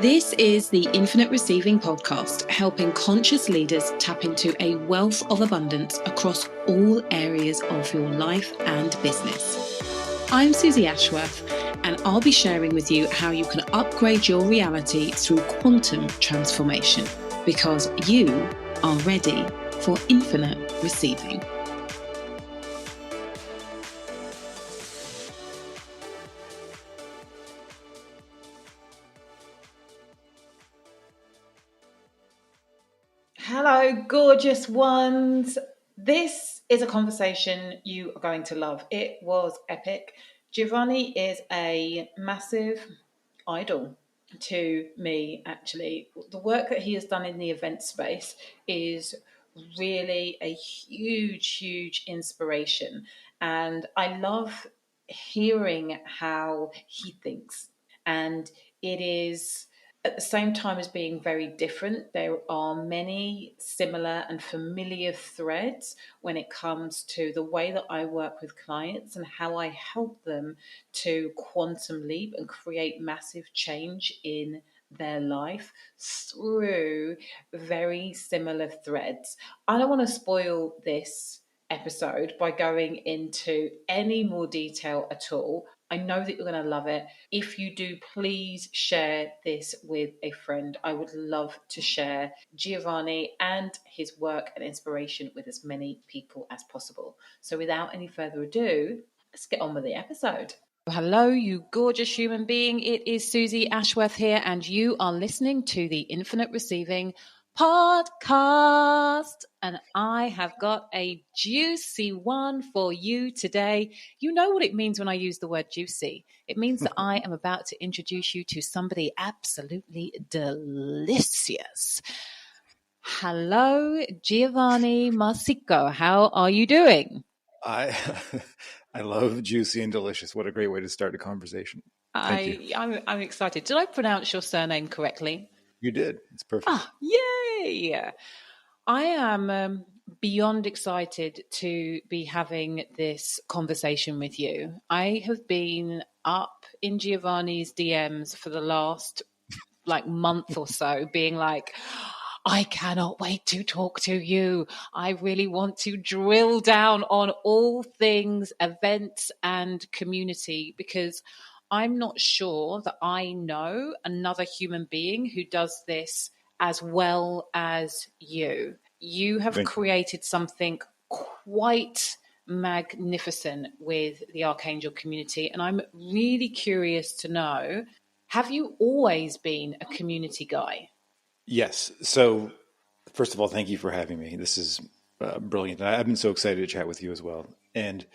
This is the Infinite Receiving Podcast, helping conscious leaders tap into a wealth of abundance across all areas of your life and business. I'm Susie Ashworth, and I'll be sharing with you how you can upgrade your reality through quantum transformation, because you are ready for infinite receiving. Hello, gorgeous ones. This is a conversation you are going to love. It was epic. Giovanni is a massive idol to me, actually. The work that he has done in the event space is really a huge inspiration. And I love hearing how he thinks. And it is at the same time as being very different, there are many similar and familiar threads when it comes to the way that I work with clients and how I help them to quantum leap and create massive change in their life through very similar threads. I don't want to spoil this episode by going into any more detail at all. I know that you're going to love it. If you do, please share this with a friend. I would love to share Giovanni and his work and inspiration with as many people as possible. So without any further ado, let's get on with the episode. Hello, you gorgeous human being. It is Susie Ashworth here, and you are listening to the Infinite Receiving Podcast, and I have got a juicy one for you today. You know what it means when I use the word juicy. It means that I am about to introduce you to somebody absolutely delicious. Hello, Giovanni Marsico. How are you doing? I love juicy and delicious. What a great way to start a conversation. Thank you. I'm excited. Did I pronounce your surname correctly? You did. It's perfect. Yay! I am beyond excited to be having this conversation with you. I have been up in Giovanni's DMs for the last month or so, being like, I cannot wait to talk to you. I really want to drill down on all things events and community, because I'm not sure that I know another human being who does this as well as you. You have created something quite magnificent with the Archangel community, and I'm really curious to know, have you always been a community guy? Yes. So first of all, thank you for having me. This is brilliant. I've been so excited to chat with you as well. And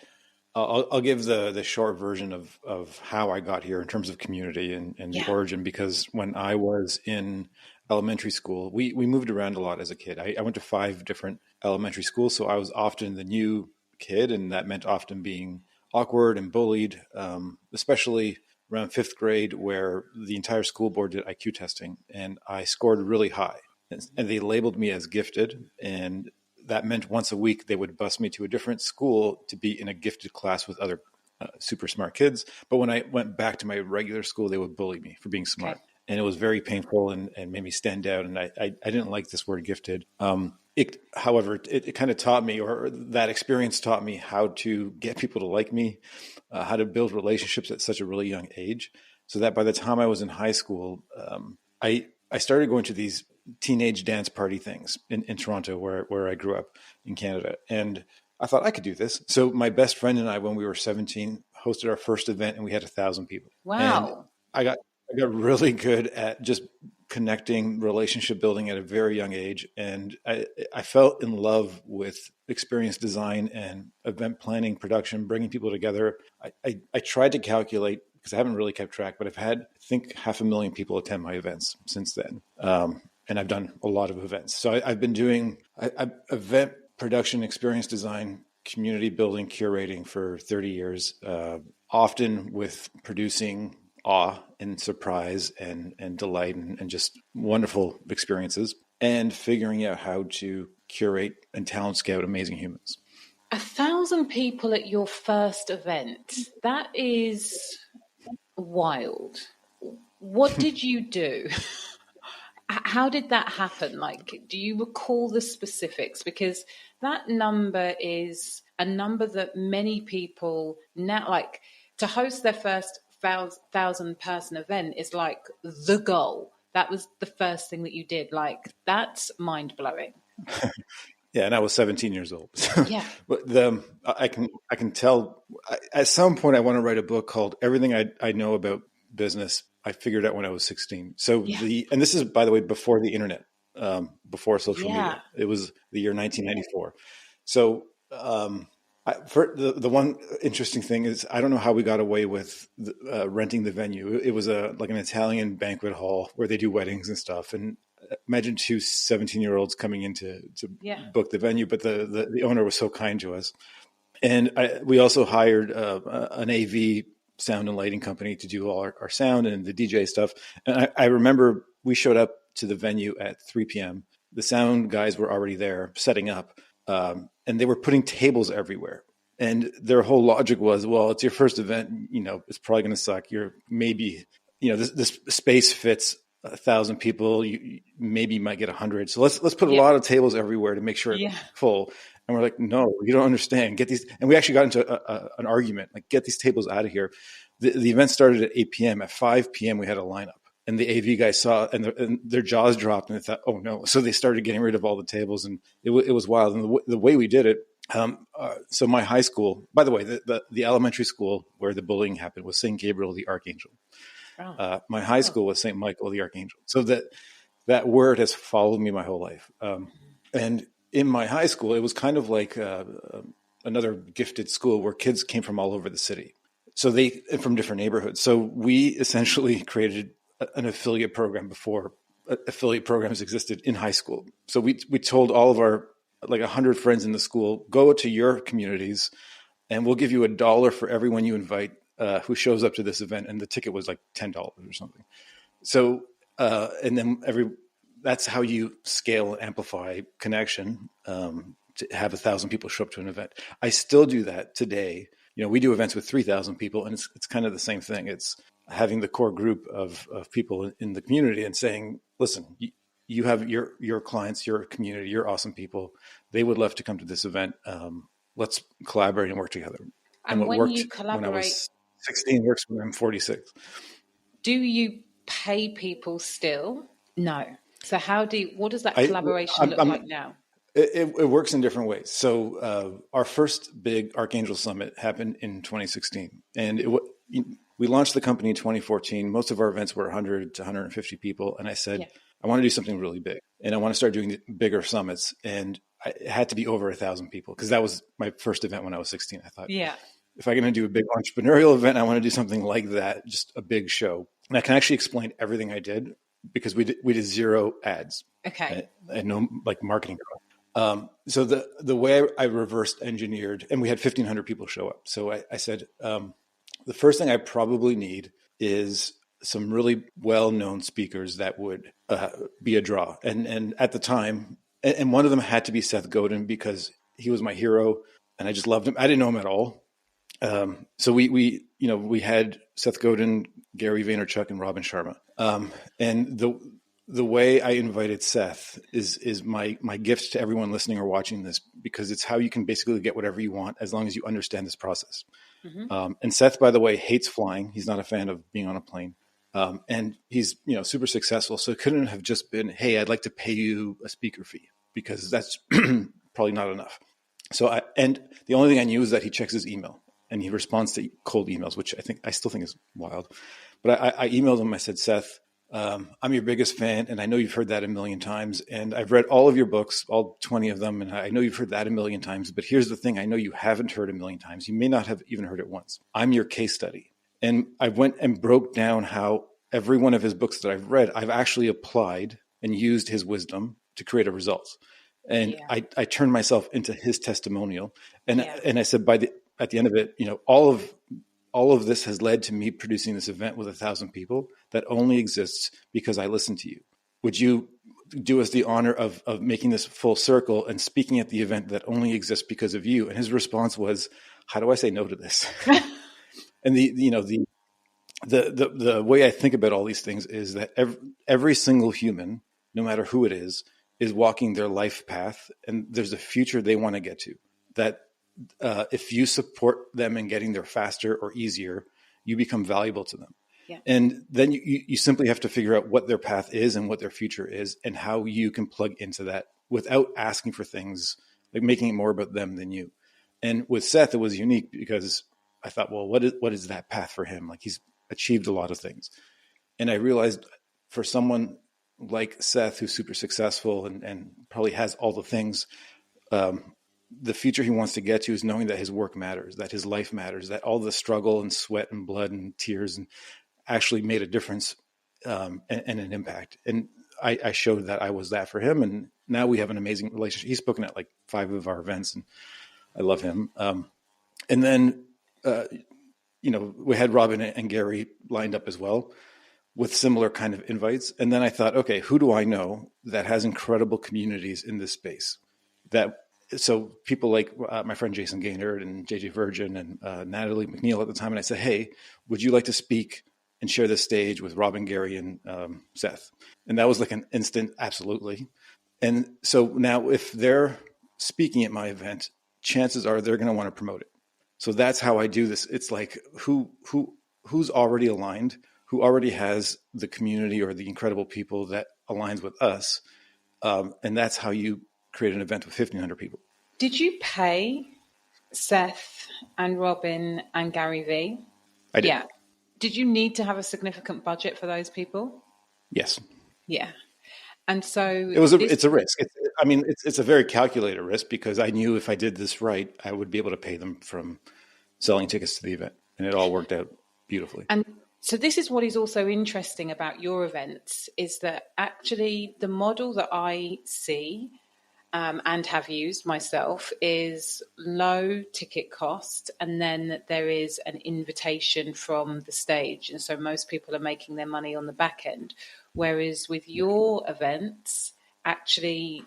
I'll give the short version of how I got here in terms of community and the origin, because when I was in elementary school, we moved around a lot as a kid. I went to 5 different elementary schools, so I was often the new kid, and that meant often being awkward and bullied, especially around 5th grade, where the entire school board did IQ testing, and I scored really high. And they labeled me as gifted, and that meant once a week they would bus me to a different school to be in a gifted class with other super smart kids. But when I went back to my regular school, they would bully me for being smart. Okay. And it was very painful and made me stand out. And I didn't like this word gifted. However, it kind of taught me, or that experience taught me, how to get people to like me, how to build relationships at such a really young age. So that by the time I was in high school, I started going to these teenage dance party things in Toronto, where I grew up in Canada. And I thought I could do this. So my best friend and I, when we were 17, hosted our first event, and we had 1,000 people. Wow. And I got really good at just connecting, relationship building at a very young age. And I fell in love with experience design and event planning, production, bringing people together. I tried to calculate, because I haven't really kept track, but I've had, I think, 500,000 people attend my events since then. And I've done a lot of events. So I've been doing event production, experience design, community building, curating for 30 years, often with producing awe and surprise and delight and just wonderful experiences, and figuring out how to curate and talent scout amazing humans. 1,000 people at your first event. That is wild. What did you do? How did that happen? Like, do you recall the specifics? Because that number is a number that many people now, like, to host their first 1,000 person event is like the goal. That was the first thing that you did. Like, that's mind blowing. Yeah, and I was 17 years old. Yeah. But I can tell at some point I want to write a book called Everything I Know About Business. I figured out when I was 16. So Yeah. and this is, by the way, before the internet, before social Yeah. media. It was the year 1994. So for the one interesting thing is I don't know how we got away with renting the venue. It was like an Italian banquet hall where they do weddings and stuff. And imagine two 17-year-olds coming in to book the venue, but the owner was so kind to us. And we also hired an AV sound and lighting company to do all our sound and the DJ stuff. And I remember we showed up to the venue at 3 p.m. The sound guys were already there setting up, and they were putting tables everywhere. And their whole logic was, well, it's your first event, it's probably going to suck. You're maybe, this space fits 1,000 people. You maybe might get 100. So let's put a lot of tables everywhere to make sure it's full. And we're like, no, you don't understand. Get these. And we actually got into an argument, like, get these tables out of here. The event started at 8 p.m. At 5 p.m. we had a lineup. And the AV guys saw it, and their jaws dropped, and they thought, oh no. So they started getting rid of all the tables, and it was wild. And the way we did it, so my high school, by the way, the elementary school where the bullying happened was St. Gabriel the Archangel. My high school was St. Michael the Archangel. So that word has followed me my whole life. And in my high school, it was kind of like another gifted school where kids came from all over the city. So from different neighborhoods. So we essentially created an affiliate program before affiliate programs existed in high school. So we told all of our 100 friends in the school, go to your communities and we'll give you $1 for everyone you invite who shows up to this event. And the ticket was like $10 or something. So, and then that's how you scale and amplify connection to have 1,000 people show up to an event. I still do that today. We do events with 3,000 people, and it's kind of the same thing. It's having the core group of people in the community and saying, listen, you have your clients, your community, your awesome people. They would love to come to this event. Let's collaborate and work together. And what when worked you collaborate, when I was 16 works when I'm 46. Do you pay people still? No. So what does that collaboration look like now? It works in different ways. So our first big Archangel Summit happened in 2016, and we launched the company in 2014. Most of our events were 100 to 150 people, and I said, I want to do something really big, and I want to start doing bigger summits, and it had to be over 1,000 people because that was my first event when I was 16. I thought, if I'm going to do a big entrepreneurial event, I want to do something like that, just a big show. And I can actually explain everything I did because we did zero ads, and no marketing. So the way I reversed engineered, and we had 1,500 people show up. So I said, the first thing I probably need is some really well-known speakers that would be a draw. And at the time, and one of them had to be Seth Godin because he was my hero and I just loved him. I didn't know him at all. So we had Seth Godin, Gary Vaynerchuk, and Robin Sharma. And the way I invited Seth is my gift to everyone listening or watching this, because it's how you can basically get whatever you want as long as you understand this process. Mm-hmm. And Seth, by the way, hates flying. He's not a fan of being on a plane. And he's, super successful. So it couldn't have just been, hey, I'd like to pay you a speaker fee, because that's probably not enough. And the only thing I knew is that he checks his email and he responds to cold emails, which I still think is wild. But I emailed him. I said, Seth, I'm your biggest fan, and I know you've heard that a million times, and I've read all of your books, all 20 of them, and I know you've heard that a million times, but here's the thing I know you haven't heard a million times. You may not have even heard it once. I'm your case study. And I went and broke down how every one of his books that I've read, I've actually applied and used his wisdom to create a result. And I turned myself into his testimonial. And I said, at the end of it, all of this has led to me producing this event with 1,000 people that only exists because I listened to you. Would you do us the honor of making this full circle and speaking at the event that only exists because of you? And his response was, how do I say no to this? And the way I think about all these things is that every single human, no matter who it is walking their life path, and there's a future they want to get to. That if you support them in getting there faster or easier, you become valuable to them. Yeah. And then you simply have to figure out what their path is and what their future is and how you can plug into that without asking for things, like making it more about them than you. And with Seth, it was unique because I thought, well, what is that path for him? Like, he's achieved a lot of things. And I realized for someone like Seth, who's super successful and probably has all the things, the future he wants to get to is knowing that his work matters, that his life matters, that all the struggle and sweat and blood and tears and actually made a difference and an impact. And I showed that I was that for him. And now we have an amazing relationship. He's spoken at like 5 of our events, and I love him. And then, we had Robin and Gary lined up as well with similar kind of invites. And then I thought, okay, who do I know that has incredible communities in this space? So people like my friend Jason Gaynard and JJ Virgin and Natalie McNeil at the time. And I said, hey, would you like to speak and share the stage with Robin, Gary, and Seth? And that was like an instant absolutely. And so now if they're speaking at my event, chances are they're going to want to promote it. So that's how I do this. It's like who's already aligned, who already has the community or the incredible people that aligns with us. And that's how you create an event with 1,500 people. Did you pay Seth and Robin and Gary V? I did. Yeah. Did you need to have a significant budget for those people? Yes. Yeah. And so it's a risk. It's a very calculated risk because I knew if I did this right, I would be able to pay them from selling tickets to the event, and it all worked out beautifully. And so this is what is also interesting about your events is that actually the model that I see and have used myself is low ticket cost, and then there is an invitation from the stage. And so most people are making their money on the back end. Whereas with your events, actually,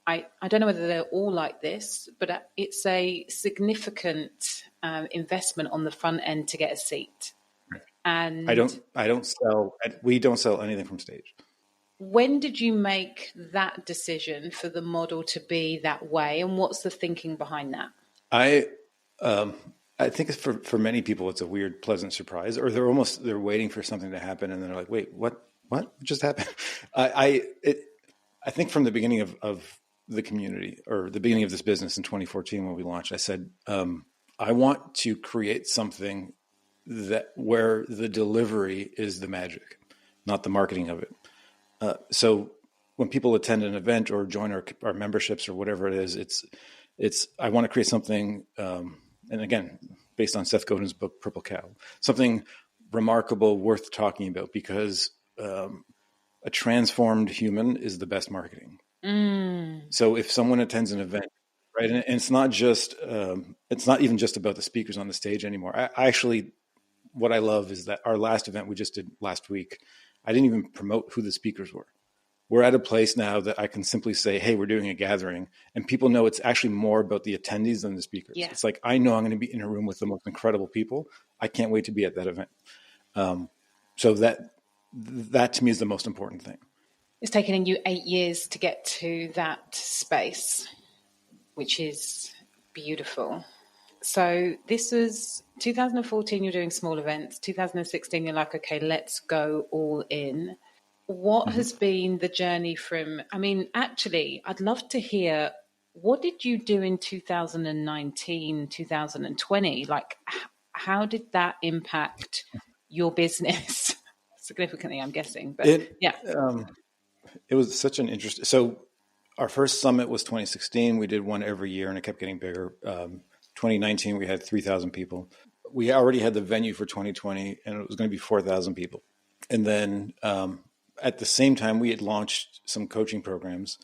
I don't know whether they're all like this, but it's a significant investment on the front end to get a seat. And we don't sell anything from stage. When did you make that decision for the model to be that way, and what's the thinking behind that? I think for many people it's a weird, pleasant surprise, or they're waiting for something to happen, and they're like, "Wait, what just happened?" I think from the beginning of the community, or the beginning of this business in 2014 when we launched, I said, I want to create something where the delivery is the magic, not the marketing of it. So when people attend an event or join our memberships or whatever it is, I want to create something, and again, based on Seth Godin's book, Purple Cow, something remarkable, worth talking about, because a transformed human is the best marketing. So if someone attends an event, right, and it's not even just about the speakers on the stage anymore. I actually, what I love is that our last event we just did last week, I didn't even promote who the speakers were. We're at a place now that I can simply say, hey, we're doing a gathering, and people know it's actually more about the attendees than the speakers. Yeah. It's like, I know I'm going to be in a room with the most incredible people. I can't wait to be at that event. So that to me is the most important thing. It's taken you 8 years to get to that space, which is beautiful. So this was 2014, you're doing small events. 2016, you're like, okay, let's go all in. What has been the journey from, actually, I'd love to hear, what did you do in 2019, 2020? Like, how did that impact your business? Significantly, I'm guessing. But it was such an interesting, so our first summit was 2016. We did one every year and it kept getting bigger. 2019, we had 3,000 people. We already had the venue for 2020 and it was going to be 4,000 people. And then at the same time, we had launched some coaching programs.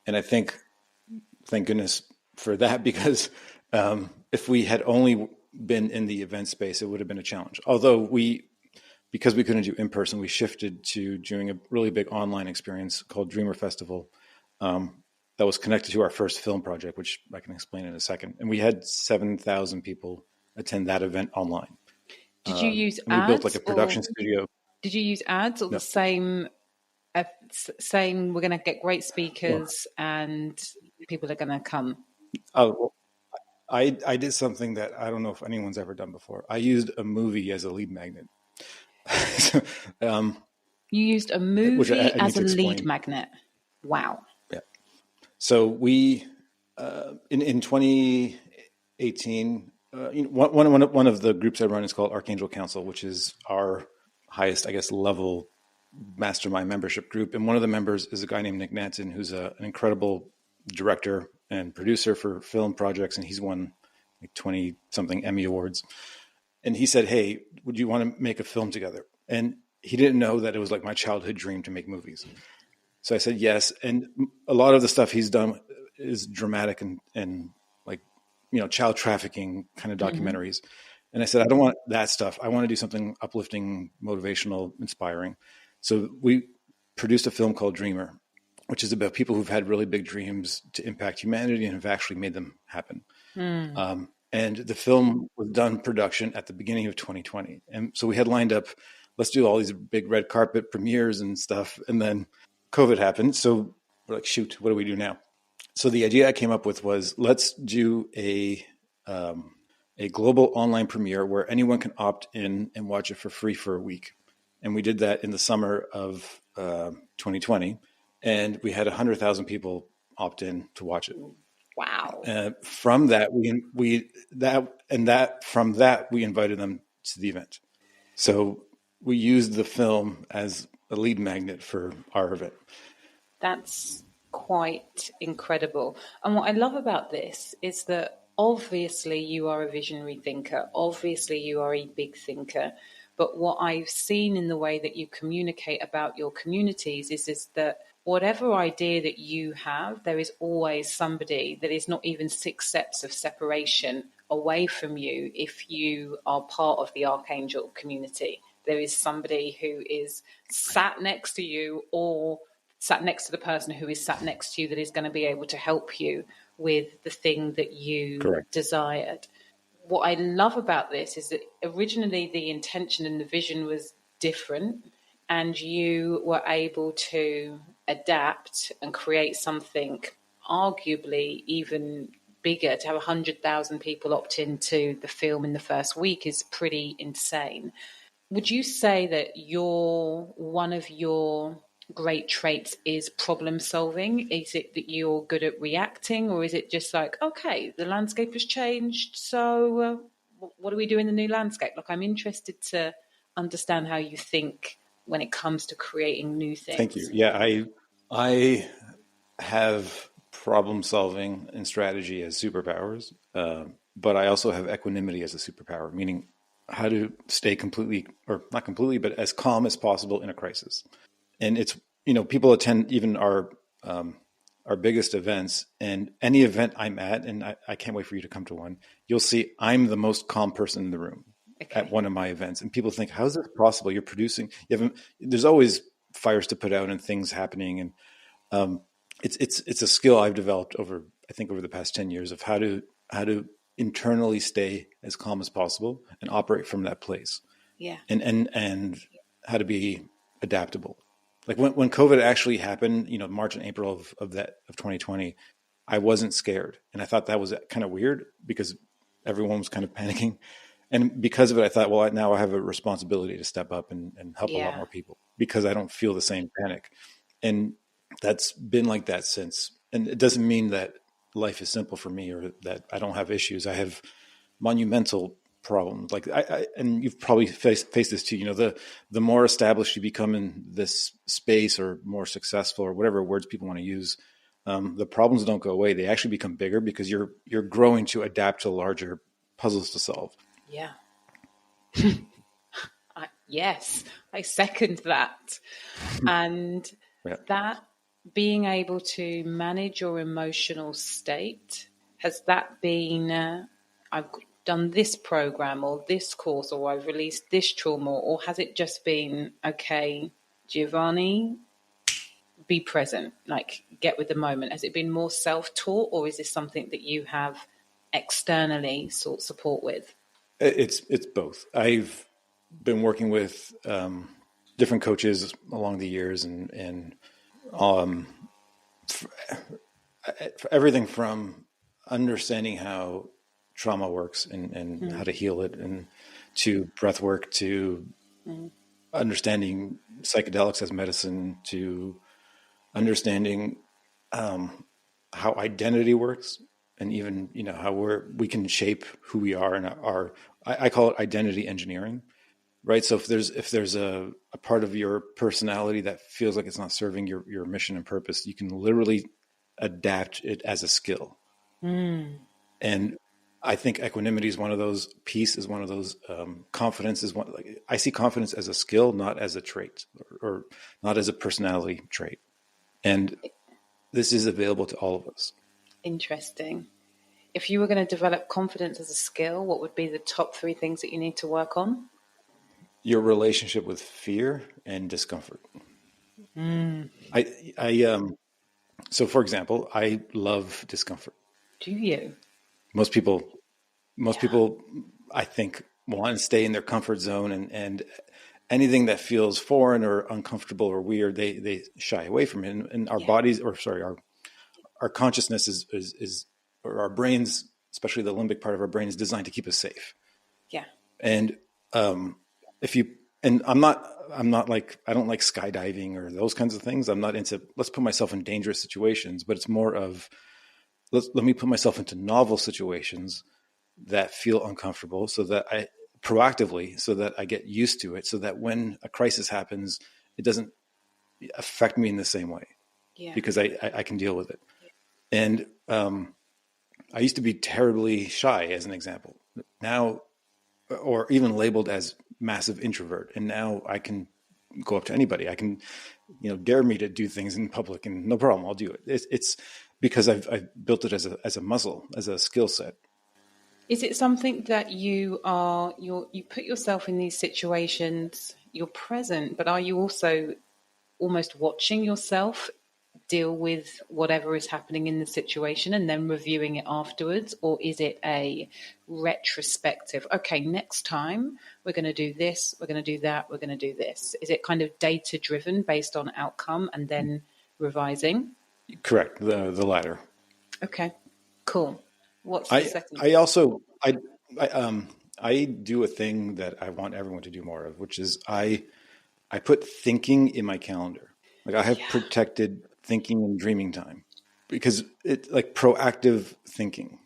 And I think, thank goodness for that, because if we had only been in the event space, it would have been a challenge. Although because we couldn't do in person, we shifted to doing a really big online experience called Dreamer Festival. That was connected to our first film project, which I can explain in a second. And we had 7,000 people attend that event online. Did you use And we built like ads a or production studio. did you use ads or the No, same saying we're going to get great well, speakers and people are going to come? well, I did something that I don't know if anyone's ever done before. I used a movie as a lead magnet. So, You used a which movie I need as a to lead explain. magnet. Wow. Yeah. So we in 2018, one of the groups I run is called Archangel Council, which is our highest, I guess, level mastermind membership group. And one of the members is a guy named Nick Nanton, who's an incredible director and producer for film projects, and he's won like 20 something Emmy awards. And he said, "Hey, would you want to make a film together?" And he didn't know that it was like my childhood dream to make movies. So I said yes. And a lot of the stuff he's done is dramatic and like, child trafficking kind of Mm-hmm. documentaries. And I said, I don't want that stuff. I want to do something uplifting, motivational, inspiring. So we produced a film called Dreamer, which is about people who've had really big dreams to impact humanity and have actually made them happen. Mm. And the film was done production at the beginning of 2020. And so we had lined up, let's do all these big red carpet premieres and stuff. And then COVID happened. So we're like, shoot, what do we do now? So the idea I came up with was let's do a global online premiere where anyone can opt in and watch it for free for a week. And we did that in the summer of 2020. And we had 100,000 people opt in to watch it. Wow. From that, we invited them to the event. So we used the film as a lead magnet for our event. That's quite incredible. And what I love about this is that obviously you are a visionary thinker, obviously you are a big thinker. But what I've seen in the way that you communicate about your communities is that whatever idea that you have, there is always somebody that is not even 6 steps of separation away from you if you are part of the Archangel community. There is somebody who is sat next to you or sat next to the person who is sat next to you that is going to be able to help you with the thing that you Correct. desired. What I love about this is that originally the intention and the vision was different, and you were able to adapt and create something arguably even bigger. To have 100,000 people opt into the film in the first week is pretty insane. Would you say that one of your great traits is problem solving? Is it that you're good at reacting, or is it just like, okay, the landscape has changed, so what do we do in the new landscape? Like, I'm interested to understand how you think when it comes to creating new Thank you. things. Yeah, I have problem solving and strategy as superpowers, but I also have equanimity as a superpower, meaning how to stay completely, or not completely, but as calm as possible in a crisis. And it's, people attend even our biggest events, and any event I'm at, and I can't wait for you to come to one, you'll see I'm the most calm person in the room at Okay. one of my events. And people think, how is this possible? You're producing, there's always fires to put out and things happening. And it's a skill I've developed over the past 10 years of how to internally stay as calm as possible and operate from that place, Yeah. and how to be adaptable. Like when COVID actually happened, March and April of 2020, I wasn't scared, and I thought that was kind of weird because everyone was kind of panicking, and because of it, I thought, well, now I have a responsibility to step up and help a lot Yeah. more people because I don't feel the same panic, and that's been like that since. And it doesn't mean that life is simple for me or that I don't have issues. I have monumental problems. Like and you've probably faced this too. The more established you become in this space, or more successful, or whatever words people want to use, the problems don't go away. They actually become bigger because you're growing to adapt to larger puzzles to solve. Yeah. Yes, I second that. And Yeah. that being able to manage your emotional state, has that been, I've done this program or this course, or I've released this trauma, or has it just been, okay, Giovanni, be present, like get with the moment? Has it been more self taught, or is this something that you have externally sought support with? It's both. been working with different coaches along the years, and um, for everything from understanding how trauma works and how to heal it, and to breath work, to understanding psychedelics as medicine, to understanding how identity works, and even how we can shape who we are, and our I call it identity engineering, right? So if there's a part of your personality that feels like it's not serving your mission and purpose, you can literally adapt it as a skill. And I think equanimity is one of those. Peace is one of those. Confidence is one. Like, I see confidence as a skill, not as a trait, or not as a personality trait. And this is available to all of us. Interesting. If you were going to develop confidence as a skill, what would be the top 3 things that you need to work on? Your relationship with fear and discomfort. So for example, I love discomfort. Do you? Most people, I think, want to stay in their comfort zone, and anything that feels foreign or uncomfortable or weird, they shy away from it. And our bodies, or sorry, our consciousness is, or our brains, especially the limbic part of our brain, is designed to keep us safe. Yeah. And if you, and I'm not like, I don't like skydiving or those kinds of things. I'm not into, let's put myself in dangerous situations, but it's more of, let me put myself into novel situations that feel uncomfortable, so that I proactively, so that I get used to it, so that when a crisis happens, it doesn't affect me in the same way, because I can deal with it. And I used to be terribly shy, as an example. Now, or even labeled as massive introvert. And now I can go up to anybody. I can, dare me to do things in public, and no problem, I'll do it. It's because I've built it as a muscle, as a skill set. Is it something that you put yourself in these situations, you're present, but are you also almost watching yourself deal with whatever is happening in the situation and then reviewing it afterwards? Or is it a retrospective, okay, next time we're going to do this, we're going to do that, we're going to do this? Is it kind of data driven based on outcome and then revising? Correct. The latter. Okay, cool. What's the second? I do a thing that I want everyone to do more of, which is I put thinking in my calendar. Like, I have protected thinking and dreaming time, because it's like proactive thinking,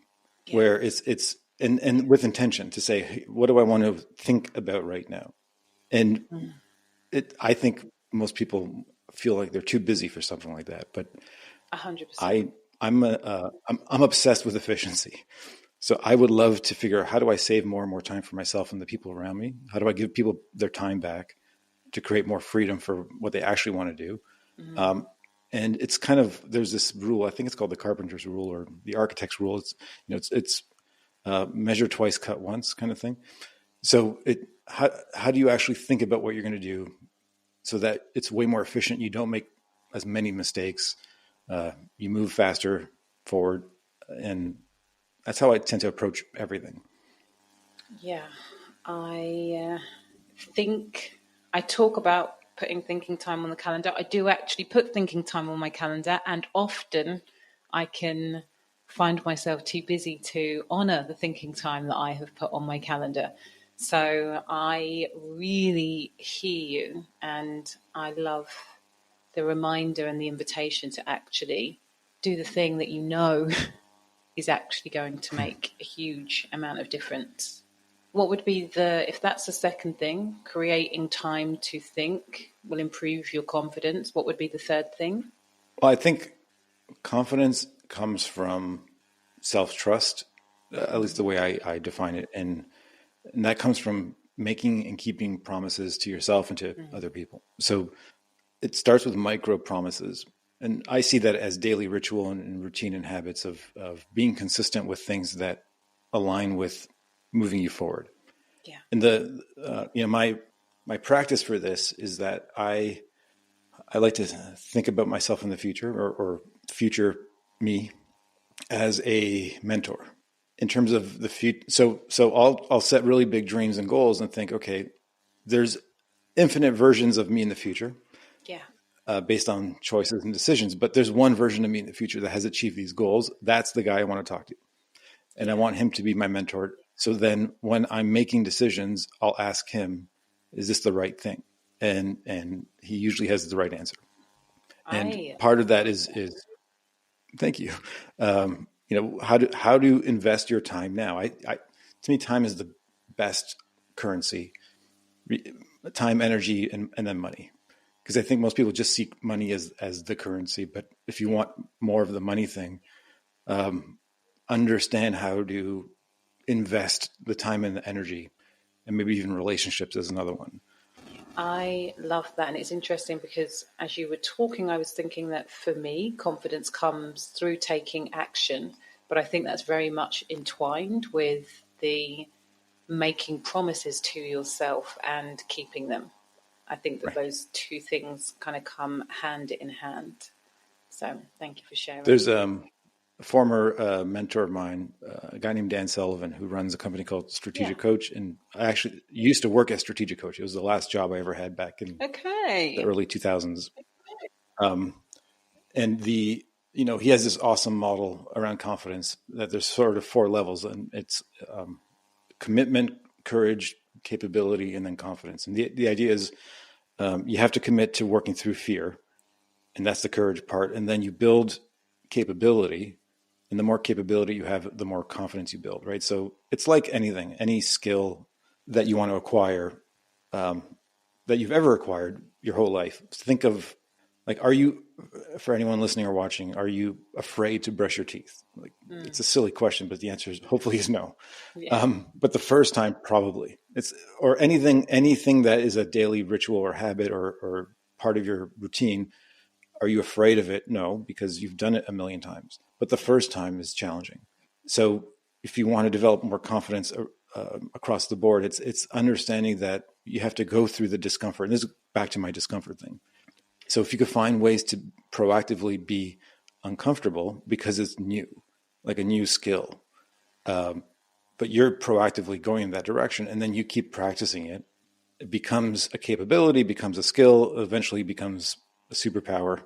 where it's and with intention to say, hey, what do I want to think about right now? And I think most people feel like they're too busy for something like that, but 100%. I'm obsessed with efficiency. So I would love to figure out, how do I save more and more time for myself and the people around me? How do I give people their time back to create more freedom for what they actually want to do? And it's kind of, there's this rule, I think it's called the carpenter's rule, or the architect's rule. It's measure twice, cut once kind of thing. So how do you actually think about what you're going to do so that it's way more efficient? You don't make as many mistakes. You move faster forward. And that's how I tend to approach everything. Yeah, I think I talk about putting thinking time on the calendar. I do actually put thinking time on my calendar, and often I can find myself too busy to honor the thinking time that I have put on my calendar. So I really hear you, and I love the reminder and the invitation to actually do the thing that you know is actually going to make a huge amount of difference. What would be if that's the second thing, creating time to think will improve your confidence, what would be the third thing? Well, I think confidence comes from self-trust, at least the way I define it. And that comes from making and keeping promises to yourself and to other people. So it starts with micro promises. And I see that as daily ritual and routine and habits of being consistent with things that align with moving you forward. Yeah. And my practice for this is that I like to think about myself in the future, or future me, as a mentor in terms of the future. So I'll set really big dreams and goals and think, okay, there's infinite versions of me in the future Yeah. based on choices and decisions. But there's one version of me in the future that has achieved these goals. That's the guy I want to talk to. And I want him to be my mentor. So then when I'm making decisions, I'll ask him, is this the right thing? And he usually has the right answer. And I part of that love is, that. thank you. How to invest your time now. To me, time is the best currency, time, energy, and then money. Because I think most people just seek money as the currency. But if you want more of the money thing, understand how to invest the time and the energy, and maybe even relationships is another one. I love that. And it's interesting because as you were talking, I was thinking that for me, confidence comes through taking action. But I think that's very much entwined with the making promises to yourself and keeping them. I think that Right. those two things kind of come hand in hand. So thank you for sharing. There's a former mentor of mine, a guy named Dan Sullivan, who runs a company called Yeah. Strategic Coach. And I actually used to work as Strategic Coach. It was the last job I ever had back in the Okay. early 2000s. And he has this awesome model around confidence that there's sort of four levels, and it's commitment, courage, capability, and then confidence. And the idea is you have to commit to working through fear, and that's the courage part. And then you build capability, and the more capability you have, the more confidence you build, right? So it's like anything, any skill that you want to acquire, that you've ever acquired your whole life. Think of, like, for anyone listening or watching, are you afraid to brush your teeth? Like, it's a silly question, but the answer is hopefully is no. Yeah. But the first time, probably or anything that is a daily ritual or habit or part of your routine. Are you afraid of it? No, because you've done it a million times. But the first time is challenging. So if you want to develop more confidence across the board, it's understanding that you have to go through the discomfort. And this is back to my discomfort thing. So if you could find ways to proactively be uncomfortable because it's new, like a new skill, but you're proactively going in that direction, and then you keep practicing it, it becomes a capability, becomes a skill, eventually becomes a superpower,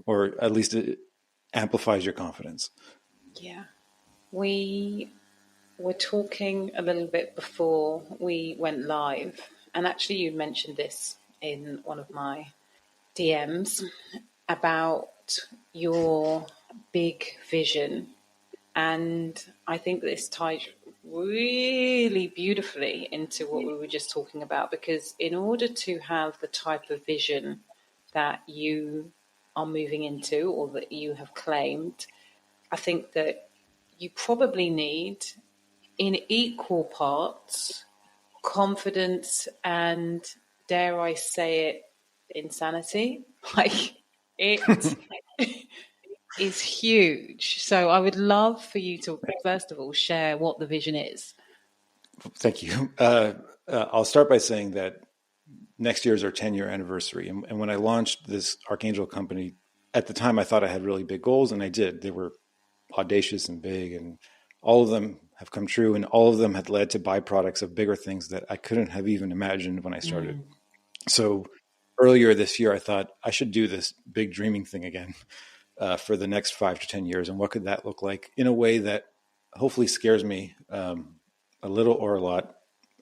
or at least it amplifies your confidence. Yeah. We were talking a little bit before we went live, and actually, you mentioned this in one of my DMs about your big vision. And I think this ties really beautifully into what we were just talking about, because in order to have the type of vision that you are moving into or that you have claimed, I think that you probably need, in equal parts, confidence and, dare I say it, insanity. Like, it is huge. So I would love for you to, first of all, share what the vision is. Thank you. I'll start by saying that next year is our 10-year anniversary. And when I launched this Archangel company, at the time I thought I had really big goals, and I did. They were audacious and big, and all of them have come true, and all of them had led to byproducts of bigger things that I couldn't have even imagined when I started. So earlier this year, I thought I should do this big dreaming thing again for the next 5 to 10 years. And what could that look like in a way that hopefully scares me a little or a lot.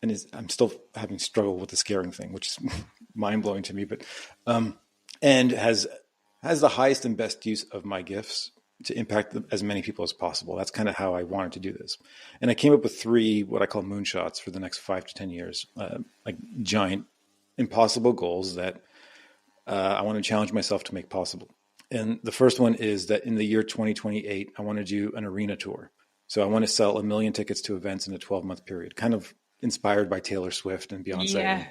And I'm still having struggle with the scaring thing, which is mind blowing to me, but and has the highest and best use of my gifts to impact as many people as possible. That's kind of how I wanted to do this. And I came up with 3, what I call moonshots for the next 5 to 10 years, like giant, impossible goals that I want to challenge myself to make possible. And the first one is that in the year 2028, I want to do an arena tour. So I want to sell 1 million tickets to events in a 12-month period, kind of inspired by Taylor Swift and Beyonce. Yeah,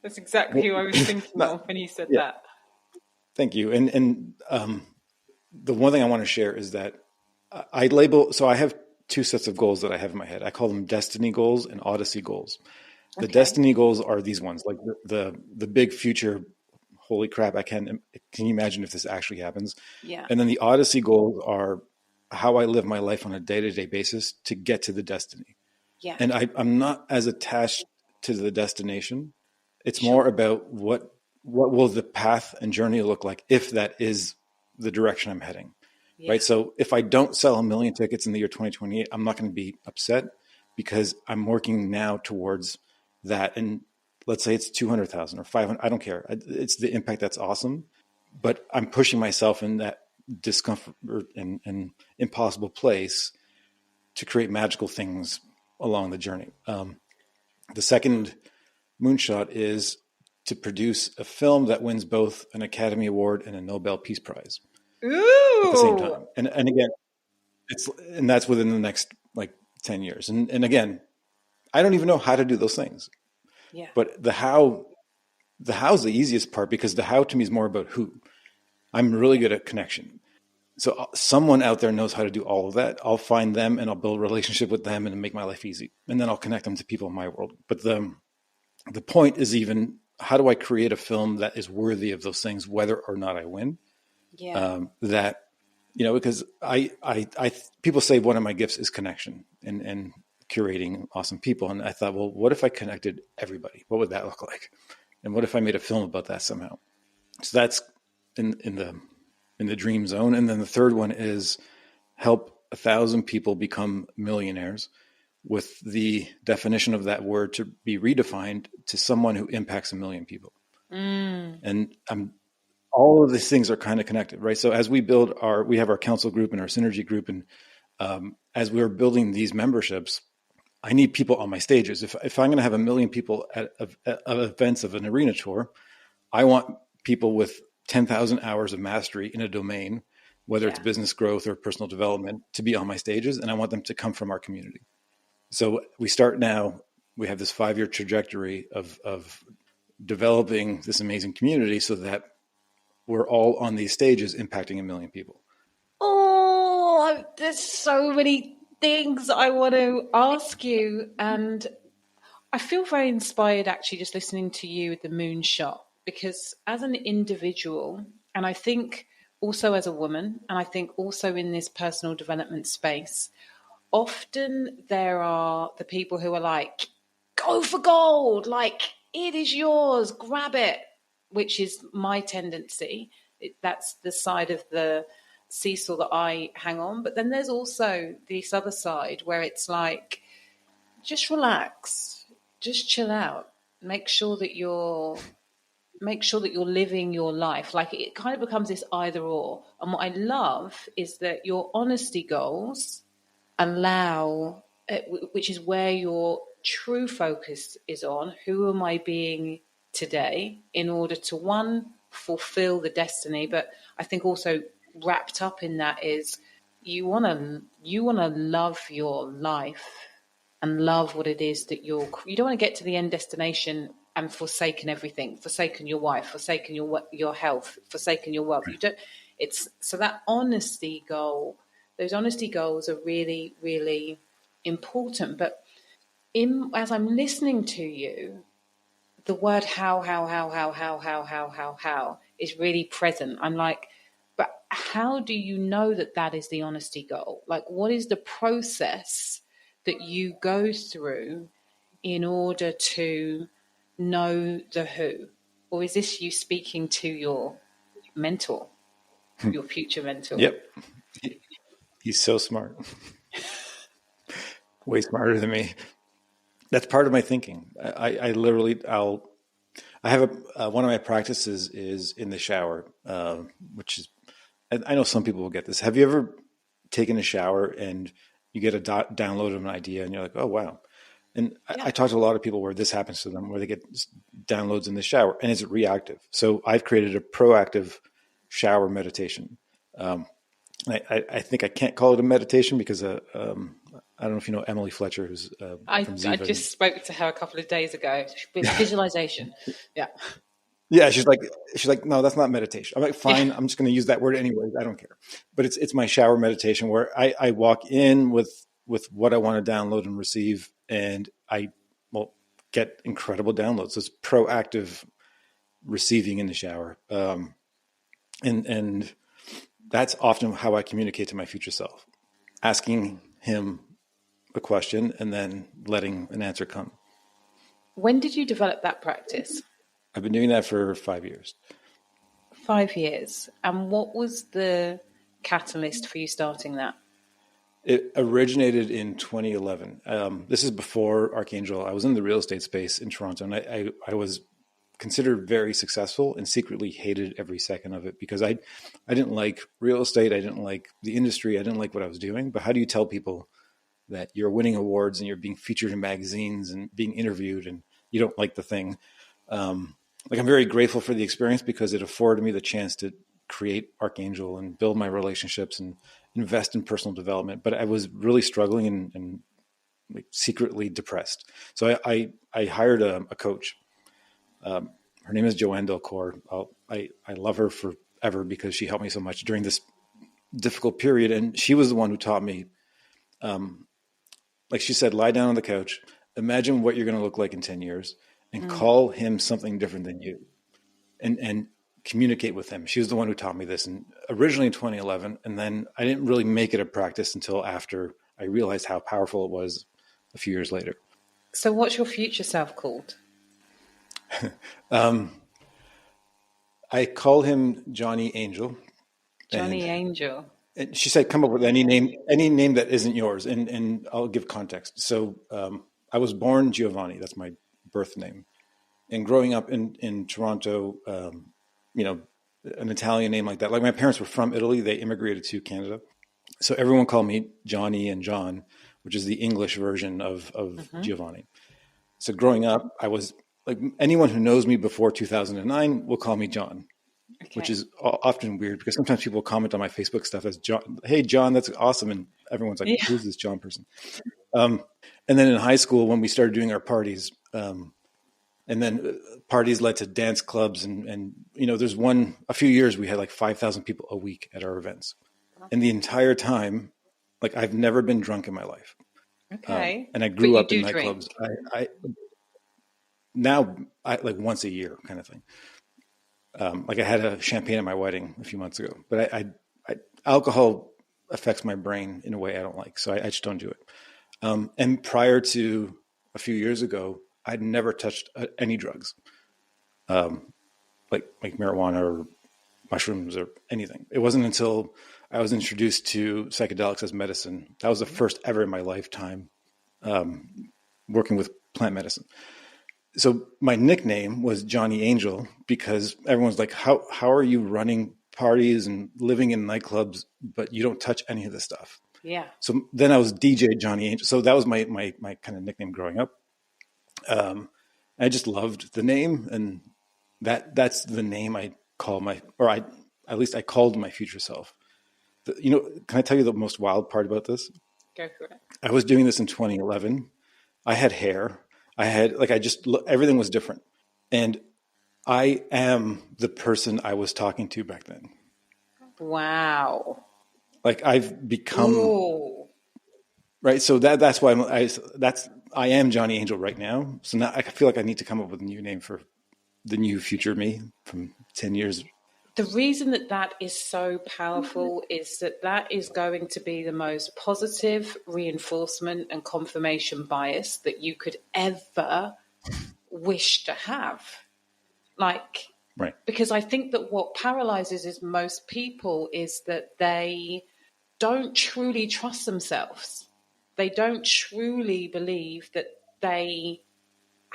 that's exactly who I was thinking of when you said that. Thank you. And the one thing I want to share is that so I have 2 sets of goals that I have in my head. I call them destiny goals and odyssey goals. The destiny goals are these ones, like the big future. Holy crap! Can you imagine if this actually happens? Yeah. And then the odyssey goals are how I live my life on a day-to-day basis to get to the destiny. Yeah. And I'm not as attached to the destination It's Sure. more about what will the path and journey look like if that is the direction I'm heading. Yeah. Right. So if I don't sell 1 million tickets in the year 2028, I'm not going to be upset because I'm working now towards that. And let's say it's 200,000 or 500. I don't care. It's the impact that's awesome. But I'm pushing myself in that discomfort and impossible place to create magical things along the journey. The second moonshot is to produce a film that wins both an Academy Award and a Nobel Peace Prize at the same Ooh. time. And again, that's within the next like 10 years. And again, I don't even know how to do those things. Yeah. But the how is the easiest part because the how to me is more about who. I'm really good at connection. So someone out there knows how to do all of that. I'll find them and I'll build a relationship with them and make my life easy. And then I'll connect them to people in my world. But the point is even how do I create a film that is worthy of those things, whether or not I win? Yeah. That, because I people say one of my gifts is connection and curating awesome people. And I thought, well, what if I connected everybody? What would that look like? And what if I made a film about that somehow? So that's in the dream zone. And then the third one is help 1,000 people become millionaires with the definition of that word to be redefined to someone who impacts 1 million people. And all of these things are kind of connected, right? So as we we have our council group and our synergy group. And as we're building these memberships, I need people on my stages. If I'm going to have 1 million people at events of an arena tour, I want people with 10,000 hours of mastery in a domain, whether it's business growth or personal development, to be on my stages. And I want them to come from our community. So we start now, we have this 5-year trajectory of developing this amazing community so that we're all on these stages impacting 1 million people. Oh, there's so many things I want to ask you. And I feel very inspired actually just listening to you with the moonshot, because as an individual, and I think also as a woman, and I think also in this personal development space, often there are the people who are like, go for gold, like it is yours, grab it, which is my tendency. That's the side of the seesaw that I hang on. But then there's also this other side where it's like, just relax, just chill out, make sure that you're living your life. Like it kind of becomes this either or. And what I love is that your honesty goals allow, which is where your true focus is on, who am I being today, in order to, one, fulfill the destiny, but I think also wrapped up in that is you want to love your life and love what it is that you don't want to get to the end destination and forsaken everything, forsaken your wife, forsaken your health, forsaken your wealth. You don't. It's so that honesty goal. Those honesty goals are really, really important. But as I'm listening to you, the word how is really present. I'm like, but how do you know that is the honesty goal? Like, what is the process that you go through in order to know the who? Or is this you speaking to your mentor, your future mentor? Yep. He's so smart. Way smarter than me. That's part of my thinking. I literally, I have one of my practices is in the shower, which is, I know some people will get this. Have you ever taken a shower and you get a download of an idea and you're like, oh, wow. And I talk to a lot of people where this happens to them, where they get downloads in the shower and it's reactive. So I've created a proactive shower meditation. I think I can't call it a meditation because I don't know if you know Emily Fletcher, who's I from Ziva. just spoke to her a couple of days ago with visualization. Yeah. Yeah, she's like, no, that's not meditation. I'm like, fine, I'm just going to use that word anyways. I don't care. But it's my shower meditation where I walk in with what I want to download and receive, and I get incredible downloads. So it's proactive receiving in the shower, and that's often how I communicate to my future self, asking him a question and then letting an answer come. When did you develop that practice? I've been doing that for 5 years. 5 years. And what was the catalyst for you starting that? It originated in 2011. This is before Archangel. I was in the real estate space in Toronto, and I was considered very successful and secretly hated every second of it because I didn't like real estate. I didn't like the industry. I didn't like what I was doing. But how do you tell people that you're winning awards and you're being featured in magazines and being interviewed and you don't like the thing? Like, I'm very grateful for the experience because it afforded me the chance to create Archangel and build my relationships and invest in personal development. But I was really struggling and like secretly depressed. So I hired a coach. Her name is Joanne Delcourt. I love her forever because she helped me so much during this difficult period. And she was the one who taught me, like she said, lie down on the couch, imagine what you're going to look like in 10 years and call him something different than you and communicate with him. She was the one who taught me this, and originally in 2011. And then I didn't really make it a practice until after I realized how powerful it was a few years later. So what's your future self called? I call him Johnny Angel. Johnny Angel. And she said, come up with any name that isn't yours. And I'll give context. So I was born Giovanni. That's my birth name. And growing up in Toronto, an Italian name like that. Like, my parents were from Italy. They immigrated to Canada. So everyone called me Johnny and John, which is the English version of Giovanni. So growing up, I was like, anyone who knows me before 2009 will call me John, which is often weird because sometimes people comment on my Facebook stuff as John. Hey, John, that's awesome. And everyone's like, who's this John person? And then in high school, when we started doing our parties, and then parties led to dance clubs. And there's a few years we had like 5,000 people a week at our events. And the entire time, like, I've never been drunk in my life. Okay. And I grew up in nightclubs. I like once a year kind of thing. Like, I had a champagne at my wedding a few months ago, but I alcohol affects my brain in a way I don't like. So I just don't do it. And prior to a few years ago, I'd never touched any drugs, like marijuana or mushrooms or anything. It wasn't until I was introduced to psychedelics as medicine. That was the first ever in my lifetime working with plant medicine. So my nickname was Johnny Angel because everyone's like, how are you running parties and living in nightclubs, but you don't touch any of this stuff? Yeah. So then I was DJ Johnny Angel. So that was my kind of nickname growing up. I just loved the name, and that's the name I call at least I called my future self. Can I tell you the most wild part about this? Go for it. I was doing this in 2011. I had hair. Everything was different. And I am the person I was talking to back then. Wow. Like, I've become, right. So that's why I am Johnny Angel right now. So now I feel like I need to come up with a new name for the new future me from 10 years. The reason that is so powerful is that is going to be the most positive reinforcement and confirmation bias that you could ever wish to have. Like, right. Because I think that what paralyzes is most people is that they don't truly trust themselves. They don't truly believe that they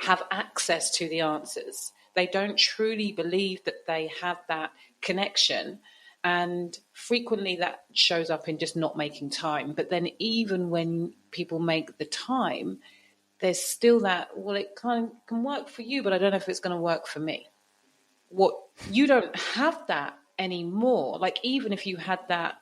have access to the answers. They don't truly believe that they have that connection. And frequently that shows up in just not making time. But then even when people make the time, there's still that, well, it can work for you, but I don't know if it's going to work for me. You don't have that anymore. Like, even if you had that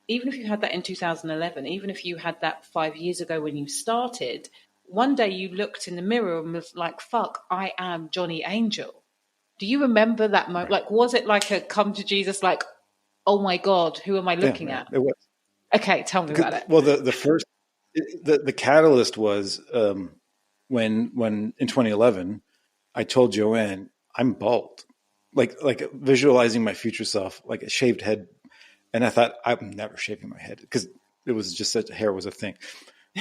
in 2011, even if you had that 5 years ago when you started, one day you looked in the mirror and was like, fuck, I am Johnny Angel. Do you remember that moment? Like, was it like a come to Jesus, like, oh my God, who am I looking at? It was. Okay, tell me about it. Well, the catalyst was when in 2011, I told Joanne, I'm bald, like visualizing my future self, like a shaved head. And I thought, I'm never shaving my head because it was just such hair was a thing.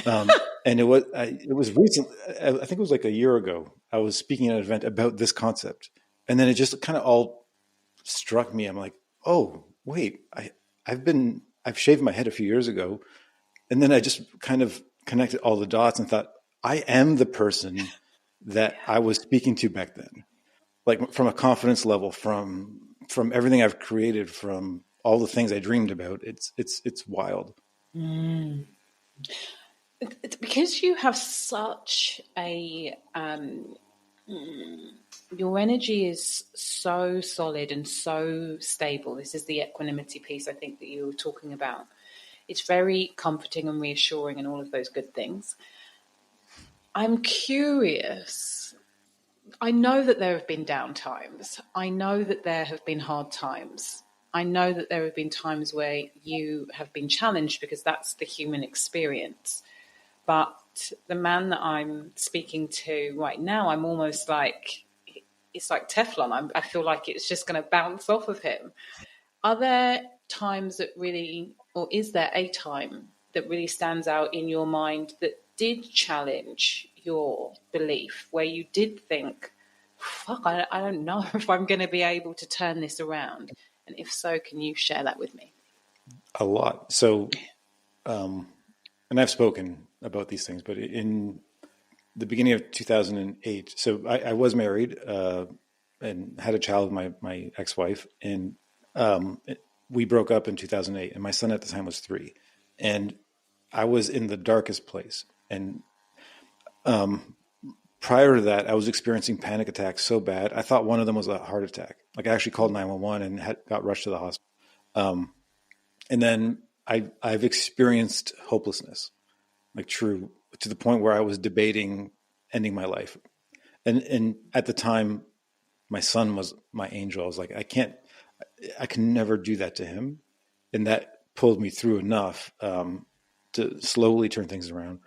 And it was recent. I think it was like a year ago. I was speaking at an event about this concept. And then it just kind of all struck me. I'm like, oh, wait, I've shaved my head a few years ago. And then I just kind of connected all the dots and thought, I am the person that I was speaking to back then. Like from a confidence level, from everything I've created, from all the things I dreamed about. It's wild. Mm. It's because you have such a your energy is so solid and so stable. This is the equanimity piece I think that you were talking about. It's very comforting and reassuring and all of those good things. I'm curious. I know that there have been down times. I know that there have been hard times. I know that there have been times where you have been challenged because that's the human experience. But the man that I'm speaking to right now, I'm almost like, it's like Teflon. I feel like it's just going to bounce off of him. Are there times that really, or is there a time that really stands out in your mind that did challenge your belief, where you did think, fuck, I don't know if I'm going to be able to turn this around? And if so, can you share that with me? A lot. So, and I've spoken about these things, but in the beginning of 2008, so I was married and had a child with my ex-wife, and we broke up in 2008, and my son at the time was 3, and I was in the darkest place. And prior to that, I was experiencing panic attacks so bad, I thought one of them was a heart attack. Like I actually called 911 and got rushed to the hospital. And then I've experienced hopelessness, like true, to the point where I was debating ending my life. And at the time, my son was my angel. I was like, I can never do that to him. And that pulled me through enough to slowly turn things around.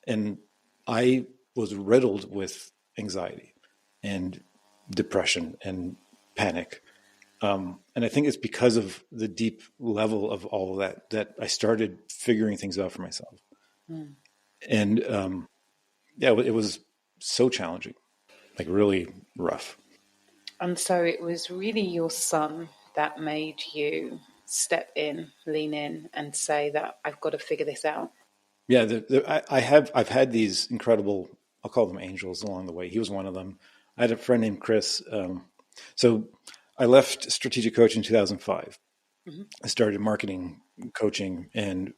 And I was riddled with anxiety and depression and panic. And I think it's because of the deep level of all of that I started figuring things out for myself. Mm. And yeah, it was so challenging, like really rough. And so it was really your son that made you step in, lean in, and say that I've got to figure this out. Yeah, I've had these incredible, I'll call them angels along the way. He was one of them. I had a friend named Chris. So I left strategic coaching in 2005. Mm-hmm. I started marketing coaching, and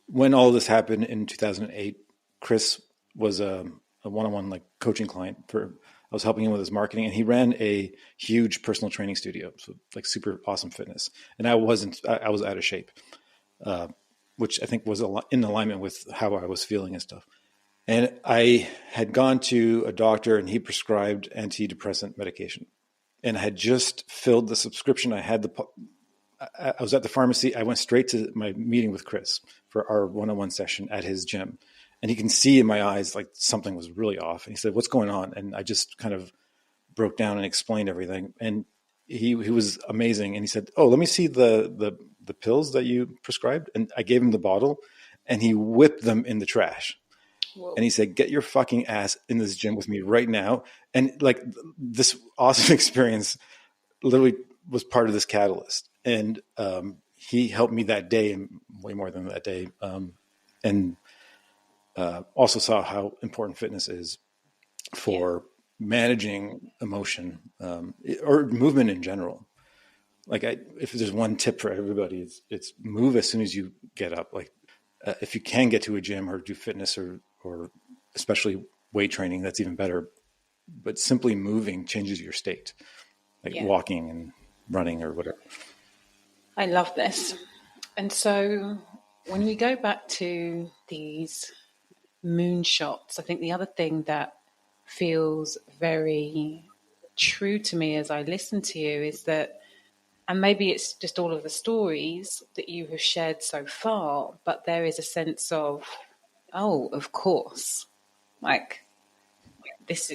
when all this happened in 2008, Chris was a one-on-one like coaching client for. I was helping him with his marketing, and he ran a huge personal training studio, so like super awesome fitness. And I wasn't. I was out of shape, which I think was in alignment with how I was feeling and stuff. And I had gone to a doctor, and he prescribed antidepressant medication, and I had just filled the subscription. I was at the pharmacy. I went straight to my meeting with Chris for our one-on-one session at his gym. And he can see in my eyes like something was really off. And he said, "What's going on?" And I just kind of broke down and explained everything. And he was amazing. And he said, "Oh, let me see the pills that you prescribed." And I gave him the bottle, and he whipped them in the trash. Whoa. And he said, "Get your fucking ass in this gym with me right now." And like this awesome experience literally was part of this catalyst. And he helped me that day, and way more than that day. And also saw how important fitness is for managing emotion or movement in general. Like if there's one tip for everybody, it's move as soon as you get up. Like if you can get to a gym or do fitness or especially weight training, that's even better. But simply moving changes your state, like walking and running or whatever. I love this. And so when we go back to these moonshots, I think the other thing that feels very true to me as I listen to you is that, and maybe it's just all of the stories that you have shared so far, but there is a sense of, oh, of course, like this,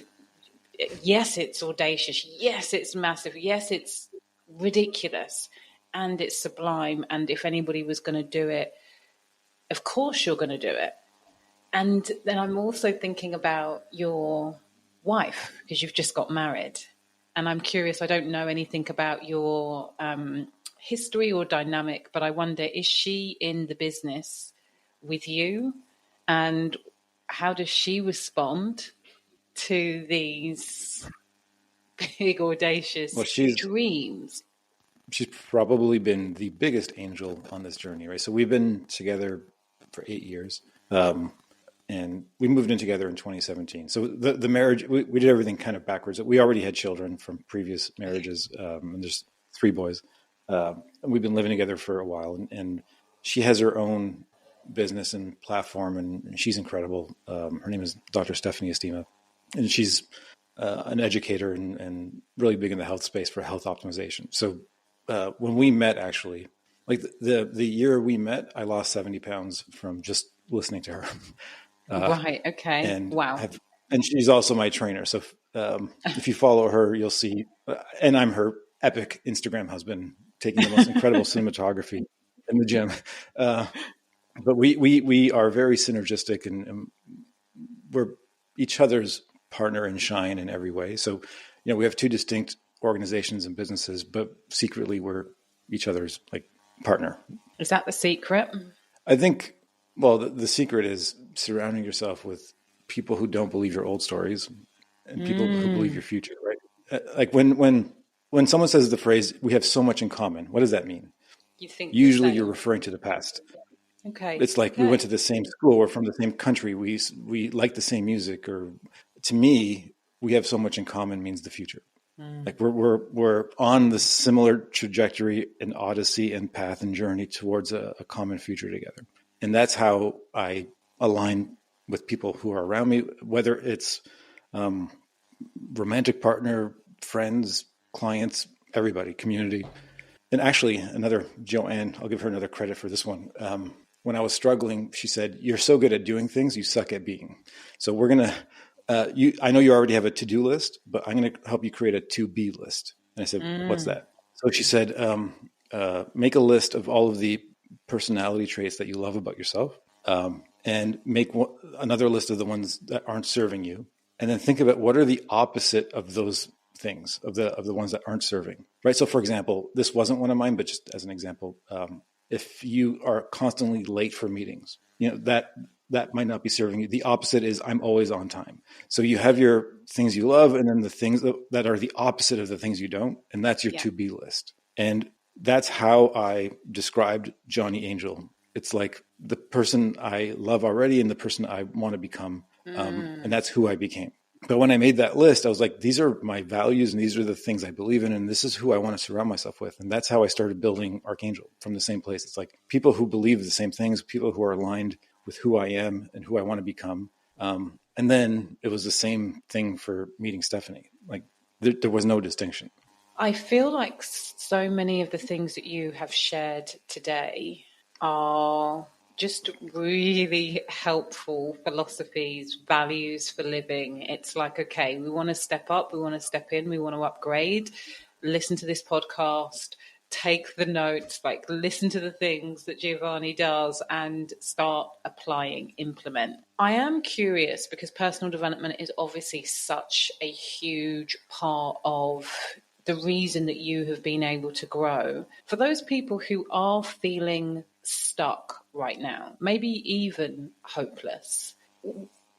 yes, it's audacious, yes, it's massive, yes, it's ridiculous, and it's sublime. And if anybody was going to do it, of course you're going to do it. And then I'm also thinking about your wife because you've just got married. And I'm curious, I don't know anything about your history or dynamic, but I wonder, is she in the business with you? And how does she respond to these big, audacious Well, dreams? she's probably been the biggest angel on this journey, right? So we've been together for 8 years. And we moved in together in 2017. So the marriage, we did everything kind of backwards. We already had children from previous marriages, and there's 3 boys. And we've been living together for a while, and she has her own business and platform, and she's incredible. Her name is Dr. Stephanie Estima, and she's an educator and really big in the health space for health optimization. So when we met, actually, like the year we met, I lost 70 pounds from just listening to her. Right. Okay. And Wow. and she's also my trainer. So if you follow her, you'll see, and I'm her epic Instagram husband, taking the most incredible cinematography in the gym. But we are very synergistic, and we're each other's partner in shine in every way. So, we have 2 distinct organizations and businesses, but secretly we're each other's like partner. Is that the secret? I think, well, the secret is surrounding yourself with people who don't believe your old stories and people who believe your future, right? Like when someone says the phrase, "we have so much in common," what does that mean? You think Usually you're referring to the past. Okay. It's like we went to the same school, we're from the same country, we like the same music, or to me, we have so much in common means the future. Like we're on the similar trajectory and odyssey and path and journey towards a common future together. And that's how I align with people who are around me, whether it's romantic partner, friends, clients, everybody, community. And actually, another Joanne, I'll give her another credit for this one. When I was struggling, she said, "You're so good at doing things, you suck at being." So we're going to, I know you already have a to-do list, but I'm going to help you create a to-be list. And I said, "What's that?" So she said, make a list of all of the personality traits that you love about yourself, and make another list of the ones that aren't serving you. And then think about what are the opposite of those things, of the ones that aren't serving, right? So for example, this wasn't one of mine, but just as an example, if you are constantly late for meetings, that might not be serving you. The opposite is I'm always on time. So you have your things you love, and then the things that are the opposite of the things you don't, and that's your to-be list. And that's how I described Johnny Angel. It's like the person I love already and the person I want to become, and that's who I became. But when I made that list, I was like, these are my values and these are the things I believe in. And this is who I want to surround myself with. And that's how I started building Archangel, from the same place. It's like people who believe the same things, people who are aligned with who I am and who I want to become. And then it was the same thing for meeting Stephanie. Like there was no distinction. I feel like so many of the things that you have shared today are just really helpful philosophies, values for living. It's like, okay, we want to step up, we want to step in, we want to upgrade. Listen to this podcast, take the notes, like listen to the things that Giovanni does and start applying, implement. I am curious because personal development is obviously such a huge part of the reason that you have been able to grow. For those people who are feeling stuck right now, maybe even hopeless,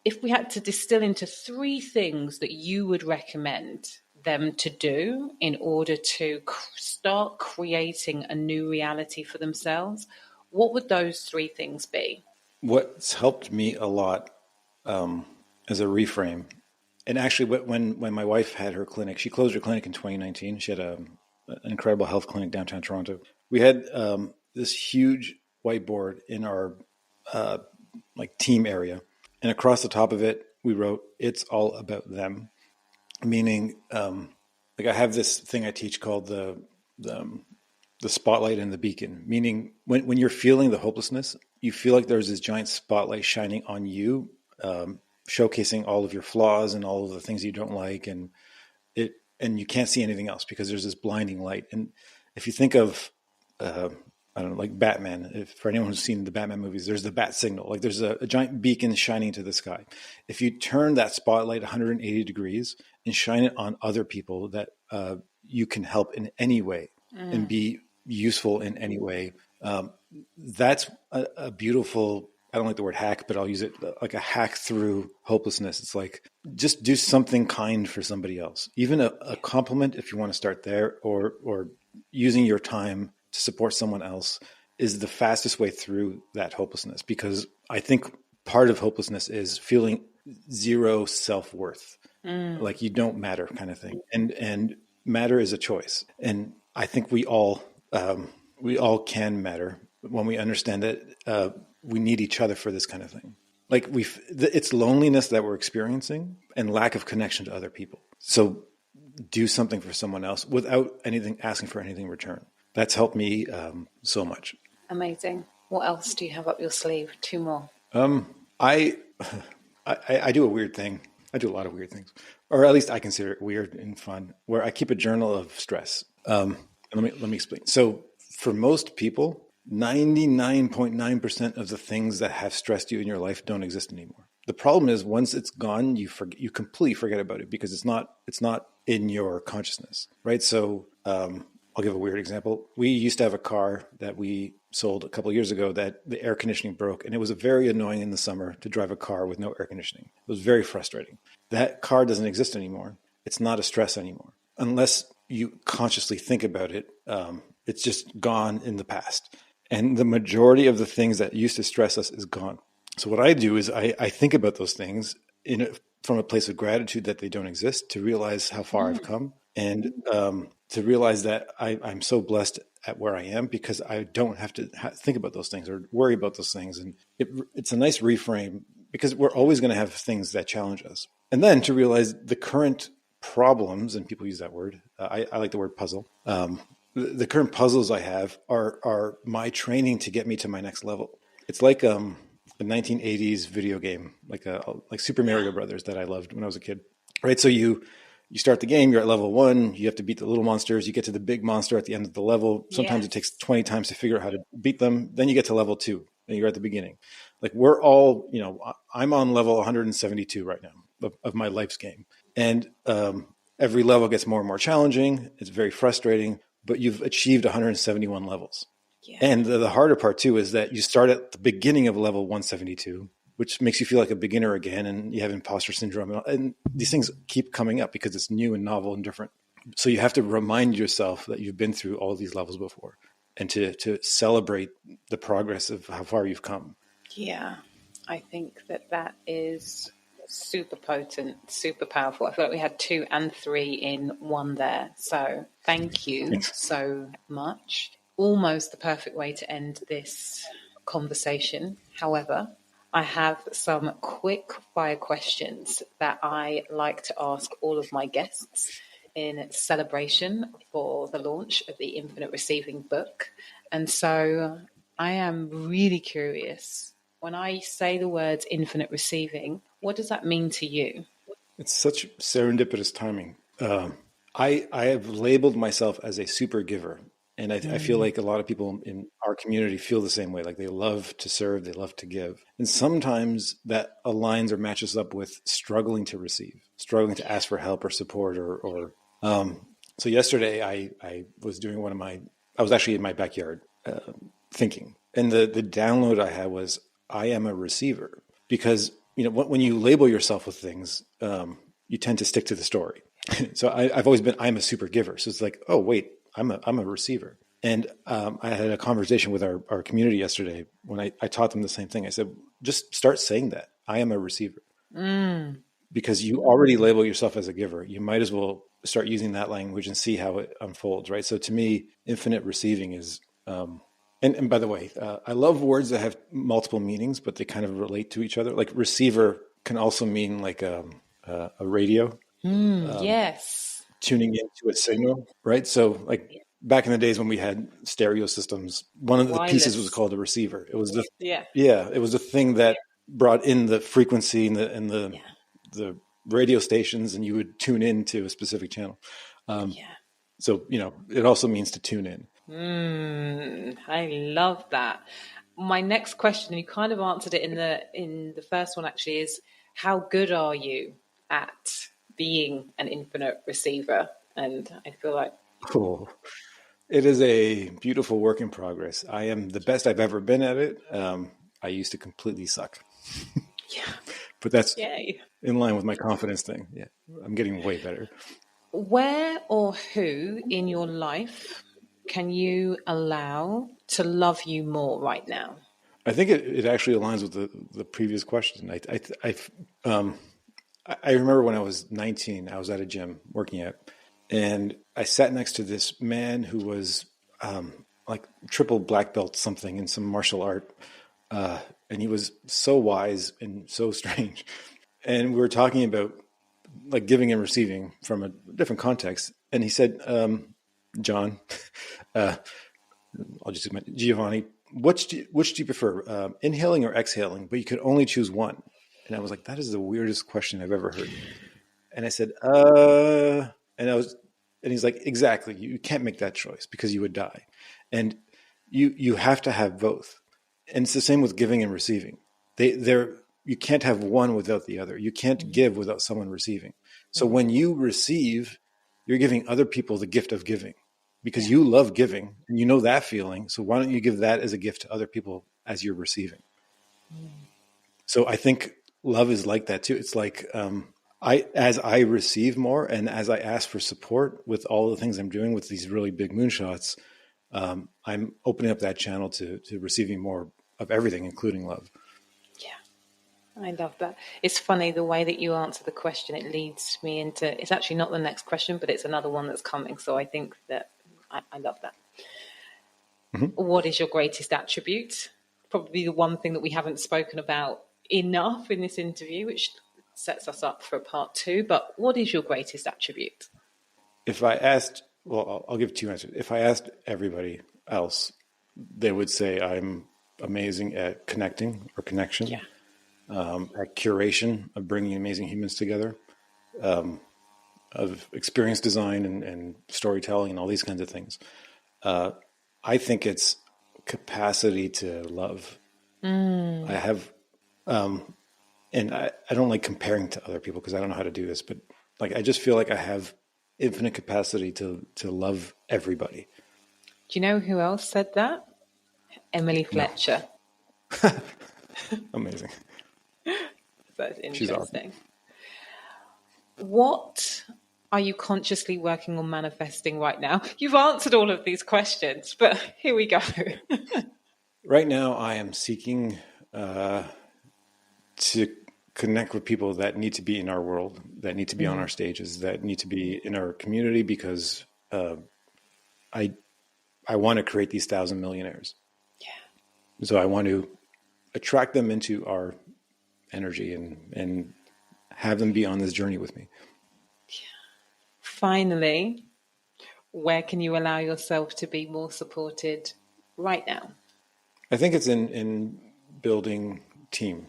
if we had to distill into 3 things that you would recommend them to do in order to start creating a new reality for themselves, what would those 3 things be? What's helped me a lot as a reframe, and actually when my wife had her clinic, she closed her clinic in 2019. She had an incredible health clinic downtown Toronto. We had this huge whiteboard in our team area, and across the top of it we wrote, "It's all about them," meaning I have this thing I teach called the spotlight and the beacon, meaning when you're feeling the hopelessness, you feel like there's this giant spotlight shining on you, showcasing all of your flaws and all of the things you don't like, and you can't see anything else because there's this blinding light. And if you think of a I don't know, like Batman. If for anyone who's seen the Batman movies, there's the bat signal. Like there's a giant beacon shining to the sky. If you turn that spotlight 180 degrees and shine it on other people that you can help in any way and be useful in any way, that's a beautiful, I don't like the word hack, but I'll use it like a hack through hopelessness. It's like, just do something kind for somebody else, even a compliment if you want to start there, or using your time to support someone else is the fastest way through that hopelessness. Because I think part of hopelessness is feeling zero self-worth, like you don't matter kind of thing. And matter is a choice. And I think we all can matter when we understand that we need each other for this kind of thing. Like it's loneliness that we're experiencing and lack of connection to other people. So do something for someone else without asking for anything in return. That's helped me so much. Amazing. What else do you have up your sleeve? 2 more. I do a weird thing. I do a lot of weird things, or at least I consider it weird and fun, where I keep a journal of stress. Let me explain. So for most people, 99.9% of the things that have stressed you in your life don't exist anymore. The problem is once it's gone, you completely forget about it because it's not in your consciousness, right? So I'll give a weird example. We used to have a car that we sold a couple of years ago that the air conditioning broke, and it was very annoying in the summer to drive a car with no air conditioning. It was very frustrating. That car doesn't exist anymore. It's not a stress anymore. Unless you consciously think about it, it's just gone in the past. And the majority of the things that used to stress us is gone. So what I do is I think about those things from a place of gratitude that they don't exist, to realize how far I've come, and to realize that I'm so blessed at where I am because I don't have to think about those things or worry about those things. And it's a nice reframe because we're always going to have things that challenge us. And then to realize the current problems, and people use that word, I like the word puzzle. The current puzzles I have are my training to get me to my next level. It's like a 1980s video game, like Super Mario Brothers that I loved when I was a kid, right? So you start the game, you're at level 1, you have to beat the little monsters, you get to the big monster at the end of the level. Sometimes it takes 20 times to figure out how to beat them. Then you get to level 2 and you're at the beginning. Like we're all, I'm on level 172 right now of my life's game. And every level gets more and more challenging. It's very frustrating, but you've achieved 171 levels. Yeah. And the harder part too is that you start at the beginning of level 172, which makes you feel like a beginner again, and you have imposter syndrome. And these things keep coming up because it's new and novel and different. So you have to remind yourself that you've been through all these levels before, and to celebrate the progress of how far you've come. Yeah, I think that is super potent, super powerful. I feel like we had 2 and 3 in one there. So thank you so much. Almost the perfect way to end this conversation. However, I have some quick fire questions that I like to ask all of my guests in celebration for the launch of the Infinite Receiving book. And so I am really curious, when I say the words infinite receiving, what does that mean to you? It's such serendipitous timing. I have labeled myself as a super giver. And I feel like a lot of people in our community feel the same way. Like they love to serve, they love to give. And sometimes that aligns or matches up with struggling to receive, struggling to ask for help or support so yesterday I was doing I was actually in my backyard thinking. And the download I had was, I am a receiver. Because, when you label yourself with things, you tend to stick to the story. So I've always been, I'm a super giver. So it's like, oh, wait. I'm a receiver. And I had a conversation with our community yesterday when I taught them the same thing. I said, just start saying that. I am a receiver. Because you already label yourself as a giver. You might as well start using that language and see how it unfolds, right? So to me, infinite receiving is, and by the way, I love words that have multiple meanings, but they kind of relate to each other. Like receiver can also mean like a radio. Yes. Tuning into a signal, right? So like back in the days when we had stereo systems, one of the pieces was called a receiver. It was it was the thing that brought in the frequency and the radio stations, and you would tune in to a specific channel. So, it also means to tune in. I love that. My next question, and you kind of answered it in the first one actually, is how good are you at being an infinite receiver? And I feel like, Cool. It is a beautiful work in progress. I am the best I've ever been at it. I used to completely suck, yeah, but that's yay. in line with my confidence thing. Yeah, I'm getting way better. Where or who in your life can you allow to love you more right now? I think it actually aligns with the previous question. I remember when I was 19, I was at a gym working out, and I sat next to this man who was like triple black belt something in some martial art, and he was so wise and so strange. And we were talking about like giving and receiving from a different context. And he said, "John, uh, I'll just admit, Giovanni, which do you prefer, inhaling or exhaling? But you could only choose one." And I was like, "That is the weirdest question I've ever heard." And I said, and he's like, "Exactly. You can't make that choice because you would die, and you have to have both." And it's the same with giving and receiving. They're you can't have one without the other. You can't give without someone receiving. So when you receive, you're giving other people the gift of giving because you love giving and you know that feeling. So why don't you give that as a gift to other people as you're receiving? So I think love is like that too. It's like as I receive more and as I ask for support with all the things I'm doing with these really big moonshots, I'm opening up that channel to receiving more of everything, including love. Yeah, I love that. It's funny the way that you answer the question. It leads me into, it's actually not the next question, but it's another one that's coming. So I think that I love that. Mm-hmm. What is your greatest attribute? Probably the one thing that we haven't spoken about enough in this interview, which sets us up for a part two. But what is your greatest attribute? If I asked, well, I'll give two answers. If I asked everybody else, they would say I'm amazing at connecting or connection, Yeah. at curation of bringing amazing humans together, of experience design and storytelling and all these kinds of things. I think it's capacity to love. I have, and I don't like comparing to other people because I don't know how to do this, but like I just feel like I have infinite capacity to love everybody. Do you know who else said that? Emily No, Fletcher. amazing. That's She's awesome. interesting. What are you consciously working on manifesting right now? You've answered all of these questions, but here we go. Right now, I am seeking to connect with people that need to be in our world, that need to be on our stages, that need to be in our community because I want to create these 1,000 millionaires. Yeah. So I want to attract them into our energy and have them be on this journey with me. Finally, where can you allow yourself to be more supported right now? I think it's in building team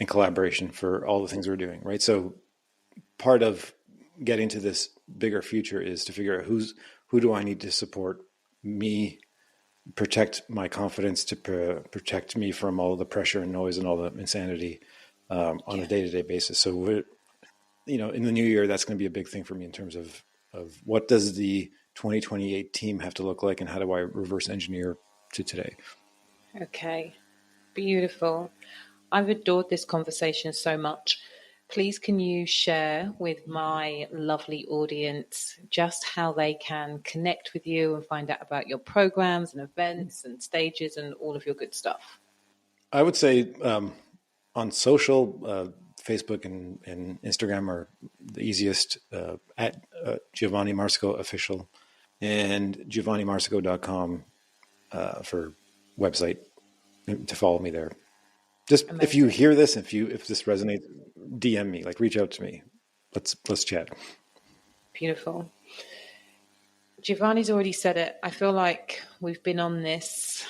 and collaboration for all the things we're doing, right? So part of getting to this bigger future is to figure out who do I need to support me, protect my confidence, to protect me from all the pressure and noise and all the insanity on a day-to-day basis. So in the new year, that's going to be a big thing for me in terms of what does the 2028 team have to look like and how do I reverse engineer to today? Okay, beautiful. I've adored this conversation so much. Please, can you share with my lovely audience just how they can connect with you and find out about your programs and events and stages and all of your good stuff? I would say on social, Facebook and Instagram are the easiest, at Giovanni Marsico official and giovannimarsico.com for website to follow me there. Just Amazing. if you hear this, if this resonates, DM me, like reach out to me. Let's chat. Beautiful. Giovanni's already said it. I feel like we've been on this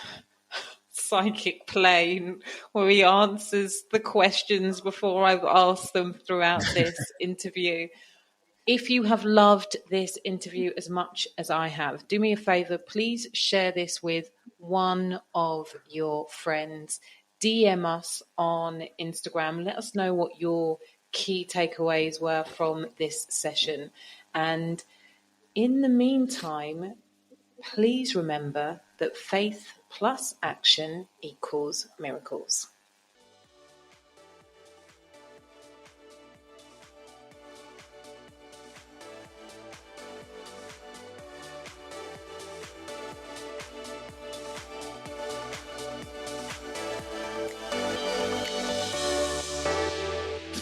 psychic plane where he answers the questions before I've asked them throughout this interview. If you have loved this interview as much as I have, do me a favor, please share this with one of your friends. DM us on Instagram. Let us know what your key takeaways were from this session. And in the meantime, please remember that faith plus action equals miracles.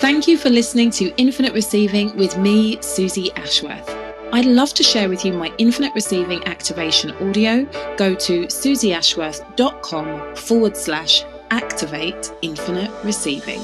Thank you for listening to Infinite Receiving with me, Susie Ashworth. I'd love to share with you my Infinite Receiving activation audio. Go to susieashworth.com/activate infinite receiving.